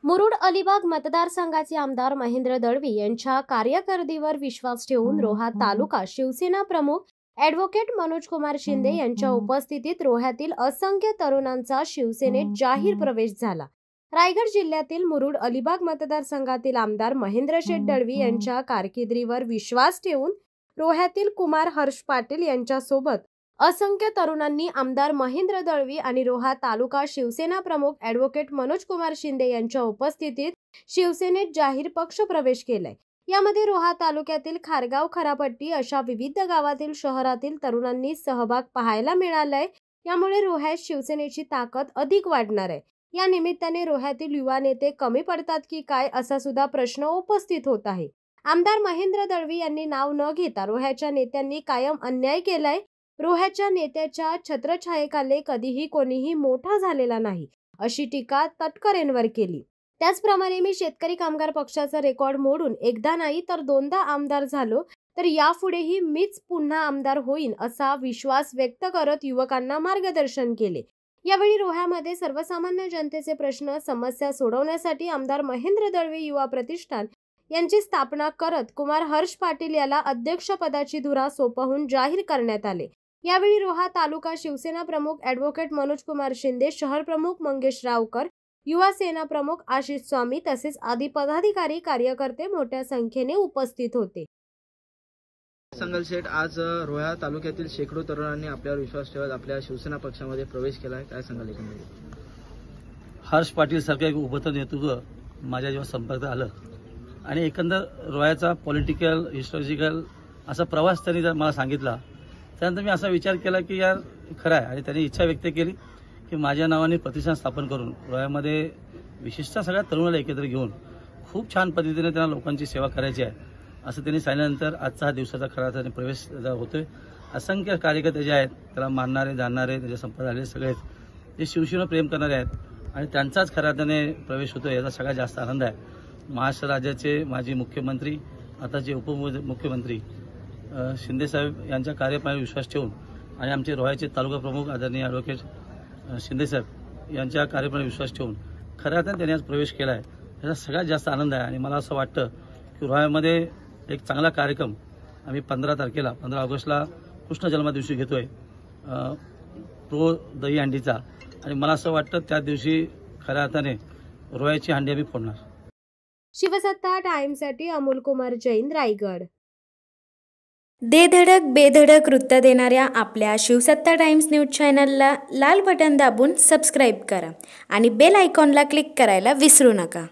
मुरुड अलिबाग मतदारसंघाचे आमदार महेंद्र दळवी यांच्या कार्यकिर्दीवर विश्वास ठेवून रोहा तालुका शिवसेना प्रमुख ॲडव्होकेट मनोज कुमार शिंदे यांच्या उपस्थितीत रोह्यातील असंख्य तरुणांचा शिवसेनेत जाहीर प्रवेश झाला। रायगड जिल्ह्यातील मुरुड अलिबाग मतदारसंघातील आमदार महेंद्र शेठ दळवी यांच्या कारकिर्दीवर विश्वास ठेवून रोह्यातील कुमार हर्ष पाटील यांच्यासोबत असंख्य तरुणांनी आमदार महेंद्र दळवी आणि रोहा तालुका शिवसेना प्रमुख ॲडव्होकेट मनोज कुमार शिंदे यांच्या उपस्थितीत शिवसेनेत जाहीर पक्ष प्रवेश केलाय। यामध्ये रोहा तालुक्यातील खारगाव खरापट्टी अशा विविध गावातील शहरातील तरुणांनी सहभाग पाहायला मिळालाय। यामुळे रोह्यात शिवसेनेची ताकद अधिक वाढणार आहे। या निमित्ताने रोह्यातील युवा नेते कमी पडतात की काय असा सुद्धा प्रश्न उपस्थित होत आहे। आमदार महेंद्र दळवी यांनी नाव न घेता रोह्याच्या नेत्यांनी कायम अन्याय केलाय। रोह्याच्या नेत्याच्या छत्रछायेखाली कधीही कोणीही मोठा झालेला नाही अशी टीका तटकरेंवर केली। त्याचप्रमाणे मी शेतकरी कामगार पक्षाचा रेकॉर्ड मोडून एकदा नाही तर दोनदा आमदार झालो तर यापुढेही मीच पुन्हा आमदार होईन असा विश्वास व्यक्त करत युवकांना मार्गदर्शन केले। यावेळी रोह्यामध्ये सर्वसामान्य जनतेचे प्रश्न समस्या सोडवण्यासाठी आमदार महेंद्र दळवी युवा प्रतिष्ठान यांची स्थापना करत कुमार हर्ष पाटील याला अध्यक्षपदाची धुरा सोपवून जाहीर करण्यात आले। यावेळी रोहा तालुका शिवसेना प्रमुख ॲडव्होकेट मनोज कुमार शिंदे, शहर प्रमुख मंगेश रावकर, युवा सेना प्रमुख आशिष स्वामी तसेच आदी पदाधिकारी कार्यकर्ते मोठ्या संख्येने उपस्थित होते। संगल शेठ, आज रोहा तालुक्यातील शेकडो तरुणांनी आपल्यावर विश्वास ठेवत आपल्या शिवसेना पक्षामध्ये प्रवेश केला आहे, काय सांगाल? हर्ष पाटील सारखे एक उभतं नेतृत्व माझ्या जेव्हा संपर्कात आलं आणि एकंदर रोह्याचा पॉलिटिकल हिस्टॉरिकल असा प्रवास त्यांनी मला सांगितला, त्यानंतर मी असा विचार केला की यार खरं आहे आणि त्यांनी इच्छा व्यक्त केली की माझ्या नावाने प्रतिष्ठान स्थापन करून रोह्यामध्ये विशिष्ट सगळ्या तरुणाला एकत्र घेऊन खूप छान पद्धतीने त्यांना लोकांची सेवा करायची आहे असं त्यांनी सांगितल्यानंतर आजचा हा दिवसाचा खरा अर्थाने प्रवेश होतोय। असंख्य कार्यकर्ते जे आहेत त्याला मानणारे जाणणारे त्याच्या संपर्क आलेले सगळेच जे शिवसेनेवर प्रेम करणारे आहेत आणि त्यांचाच खऱ्या अर्थाने प्रवेश होतोय याचा सगळ्यात जास्त आनंद आहे। महाराष्ट्र राज्याचे माजी मुख्यमंत्री आताचे उपमुख्यमंत्री शिंदे साहेब यांच्या कार्यपालनावर विश्वास ठेवून आणि आमचे रोह्याचे तालुका प्रमुख आदरणीय ॲडव्होकेट शिंदे साहेब यांच्या कार्यपालनावर विश्वास ठेवून खऱ्या अर्थाने त्यांनी आज प्रवेश केला आहे। त्याचा सगळ्यात जास्त आनंद आहे आणि मला असं वाटतं की रोह्यामध्ये एक चांगला कार्यक्रम आम्ही 15 ऑगस्टला कृष्ण जन्मदिवशी घेतोय प्रो दही हंडीचा आणि मला असं वाटतं त्या दिवशी खऱ्या अर्थाने रोह्याची हंडी आम्ही फोडणार। शिवसत्ता टाइम्ससाठी अमोल कुमार जैन, रायगड। दे धडक बेधडक वृत्त देणाऱ्या आपल्या शिवसत्ता टाइम्स न्यूज चॅनलला लाल बटन दाबून सबस्क्राईब करा आणि बेल आयकॉनला क्लिक करायला विसरू नका।